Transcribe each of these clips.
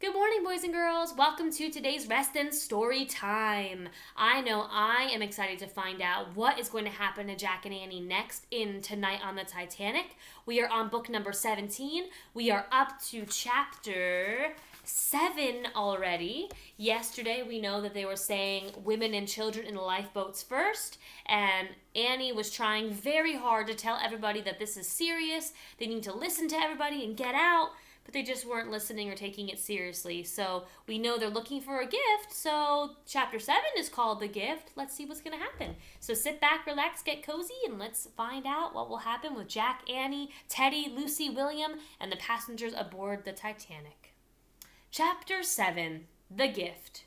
Good morning, boys and girls. Welcome to today's Rest and Story Time. I know I am excited to find out what is going to happen to Jack and Annie next in Tonight on the Titanic. We are on book number 17. We are up to chapter 7 already. Yesterday, we know that they were saying women and children in the lifeboats first, and Annie was trying very hard to tell everybody that this is serious. They need to listen to everybody and get out. But they just weren't listening or taking it seriously. So we know they're looking for a gift. So chapter 7 is called The Gift. Let's see what's going to happen. So sit back, relax, get cozy, and let's find out what will happen with Jack, Annie, Teddy, Lucy, William, and the passengers aboard the Titanic. Chapter 7, The Gift.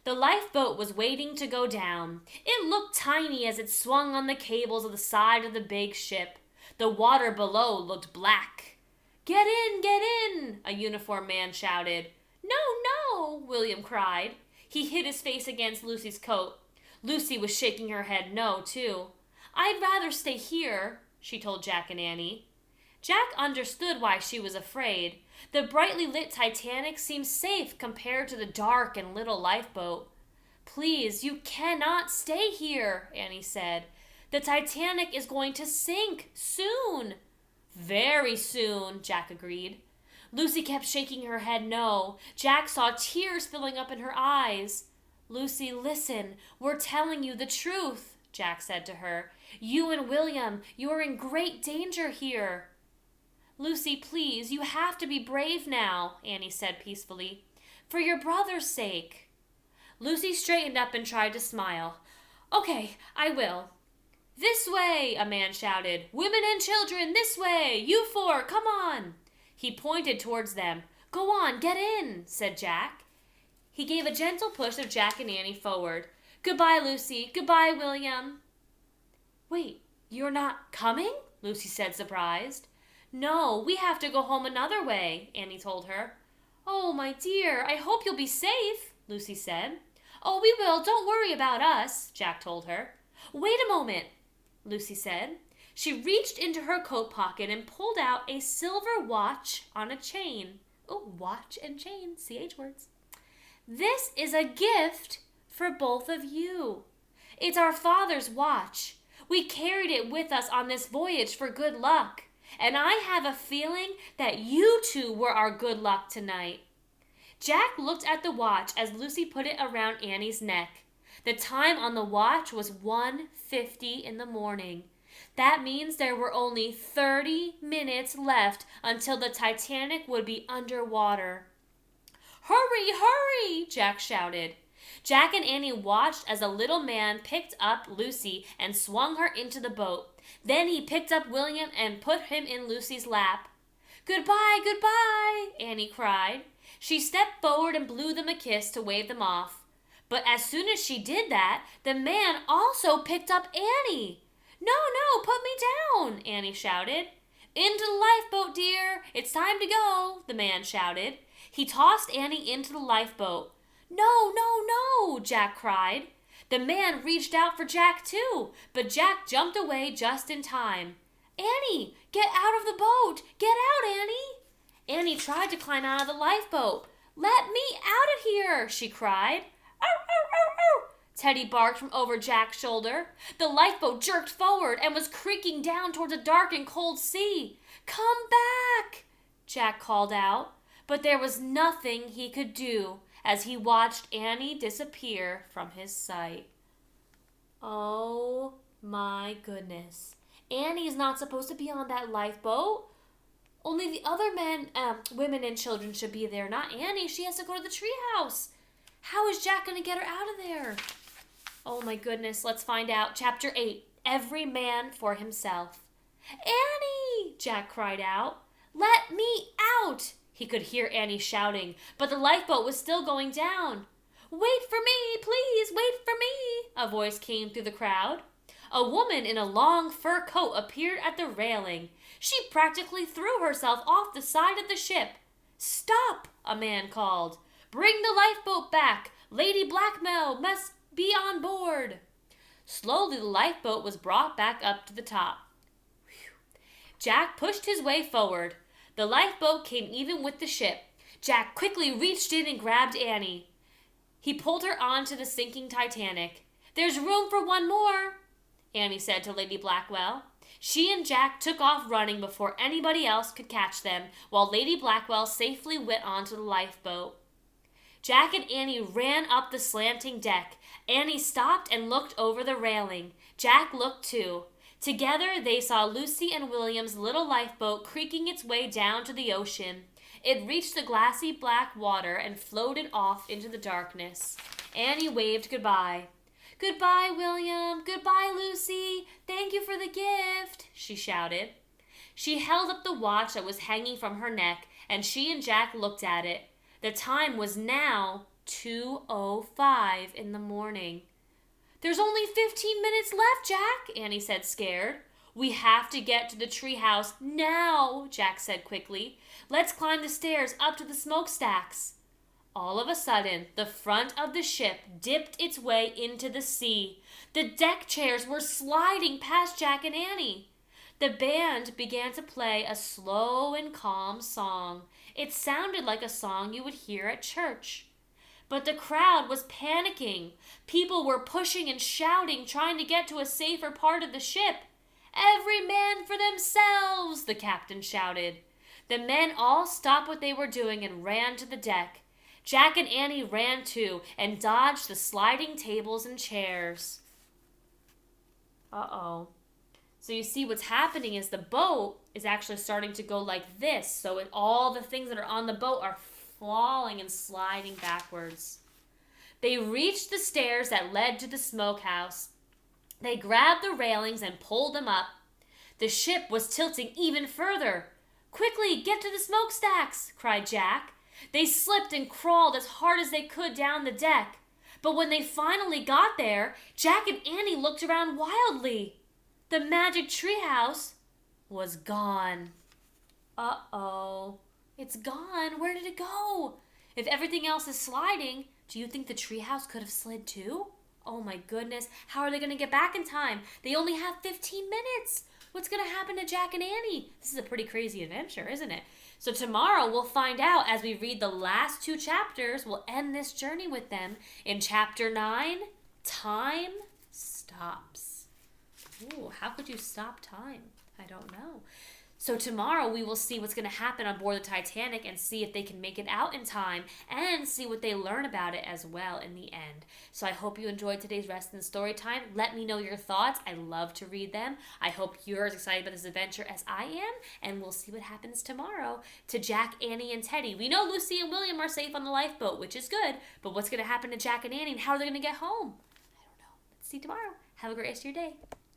The lifeboat was waiting to go down. It looked tiny as it swung on the cables of the side of the big ship. The water below looked black. "Get in, a uniformed man shouted. No, William cried. He hid his face against Lucy's coat. Lucy was shaking her head no, too. "I'd rather stay here," she told Jack and Annie. Jack understood why she was afraid. The brightly lit Titanic seemed safe compared to the dark and little lifeboat. "Please, you cannot stay here," Annie said. "The Titanic is going to sink soon." "Very soon," Jack agreed. Lucy kept shaking her head no. Jack saw tears filling up in her eyes. "Lucy, listen. We're telling you the truth," Jack said to her. "You and William, you are in great danger here." "Lucy, please, you have to be brave now," Annie said peacefully. "For your brother's sake." Lucy straightened up and tried to smile. "Okay, I will." "This way," a man shouted. "Women and children, this way! You four, come on!" He pointed towards them. "Go on, get in," said Jack. He gave a gentle push of Jack and Annie forward. "Goodbye, Lucy. Goodbye, William." "Wait, you're not coming?" Lucy said, surprised. "No, we have to go home another way," Annie told her. "Oh, my dear, I hope you'll be safe," Lucy said. "Oh, we will. Don't worry about us," Jack told her. "Wait a moment," Lucy said. She reached into her coat pocket and pulled out a silver watch on a chain. Oh, watch and chain, CH words. "This is a gift for both of you. It's our father's watch. We carried it with us on this voyage for good luck. And I have a feeling that you two were our good luck tonight." Jack looked at the watch as Lucy put it around Annie's neck. The time on the watch was 1:50 in the morning. That means there were only 30 minutes left until the Titanic would be underwater. "Hurry, hurry!" Jack shouted. Jack and Annie watched as a little man picked up Lucy and swung her into the boat. Then he picked up William and put him in Lucy's lap. "Goodbye, goodbye!" Annie cried. She stepped forward and blew them a kiss to wave them off. But as soon as she did that, the man also picked up Annie. No, put me down," Annie shouted. "Into the lifeboat, dear. It's time to go," the man shouted. He tossed Annie into the lifeboat. No, Jack cried. The man reached out for Jack too, but Jack jumped away just in time. "Annie, get out of the boat. Get out, Annie." Annie tried to climb out of the lifeboat. "Let me out of here," she cried. Ow. Teddy barked from over Jack's shoulder. The lifeboat jerked forward and was creaking down towards a dark and cold sea. "Come back," Jack called out. But there was nothing he could do as he watched Annie disappear from his sight. Oh my goodness. Annie's not supposed to be on that lifeboat. Only the other women and children should be there, not Annie. She has to go to the treehouse. How is Jack going to get her out of there? Oh my goodness, let's find out. Chapter 8, Every Man for Himself. "Annie!" Jack cried out. "Let me out!" He could hear Annie shouting, but the lifeboat was still going down. "Wait for me, please, wait for me," a voice came through the crowd. A woman in a long fur coat appeared at the railing. She practically threw herself off the side of the ship. "Stop!" a man called. "Bring the lifeboat back. Lady Blackmail must be on board." Slowly the lifeboat was brought back up to the top. Jack pushed his way forward. The lifeboat came even with the ship. Jack quickly reached in and grabbed Annie. He pulled her onto the sinking Titanic. "There's room for one more," Annie said to Lady Blackwell. She and Jack took off running before anybody else could catch them, while Lady Blackwell safely went onto the lifeboat. Jack and Annie ran up the slanting deck. Annie stopped and looked over the railing. Jack looked too. Together they saw Lucy and William's little lifeboat creaking its way down to the ocean. It reached the glassy black water and floated off into the darkness. Annie waved goodbye. "Goodbye, William. Goodbye, Lucy. Thank you for the gift," she shouted. She held up the watch that was hanging from her neck, and she and Jack looked at it. The time was now 2:05 in the morning. "There's only 15 minutes left, Jack," Annie said, scared. "We have to get to the treehouse now," Jack said quickly. "Let's climb the stairs up to the smokestacks." All of a sudden, the front of the ship dipped its way into the sea. The deck chairs were sliding past Jack and Annie. The band began to play a slow and calm song. It sounded like a song you would hear at church. But the crowd was panicking. People were pushing and shouting, trying to get to a safer part of the ship. "Every man for themselves," the captain shouted. The men all stopped what they were doing and ran to the deck. Jack and Annie ran too and dodged the sliding tables and chairs. Uh-oh. So you see what's happening is the boat is actually starting to go like this. So all the things that are on the boat are falling and sliding backwards. They reached the stairs that led to the smokehouse. They grabbed the railings and pulled them up. The ship was tilting even further. "Quickly, get to the smokestacks," cried Jack. They slipped and crawled as hard as they could down the deck. But when they finally got there, Jack and Annie looked around wildly. The magic treehouse was gone. Uh-oh. It's gone. Where did it go? If everything else is sliding, do you think the treehouse could have slid too? Oh my goodness. How are they going to get back in time? They only have 15 minutes. What's going to happen to Jack and Annie? This is a pretty crazy adventure, isn't it? So tomorrow we'll find out as we read the last 2 chapters. We'll end this journey with them in chapter 9, Time Stops. Ooh, how could you stop time? I don't know. So tomorrow we will see what's going to happen on board the Titanic and see if they can make it out in time and see what they learn about it as well in the end. So I hope you enjoyed today's Rest and Story Time. Let me know your thoughts. I love to read them. I hope you're as excited about this adventure as I am, and we'll see what happens tomorrow to Jack, Annie, and Teddy. We know Lucy and William are safe on the lifeboat, which is good, but what's going to happen to Jack and Annie and how are they going to get home? I don't know. Let's see tomorrow. Have a great rest of your day.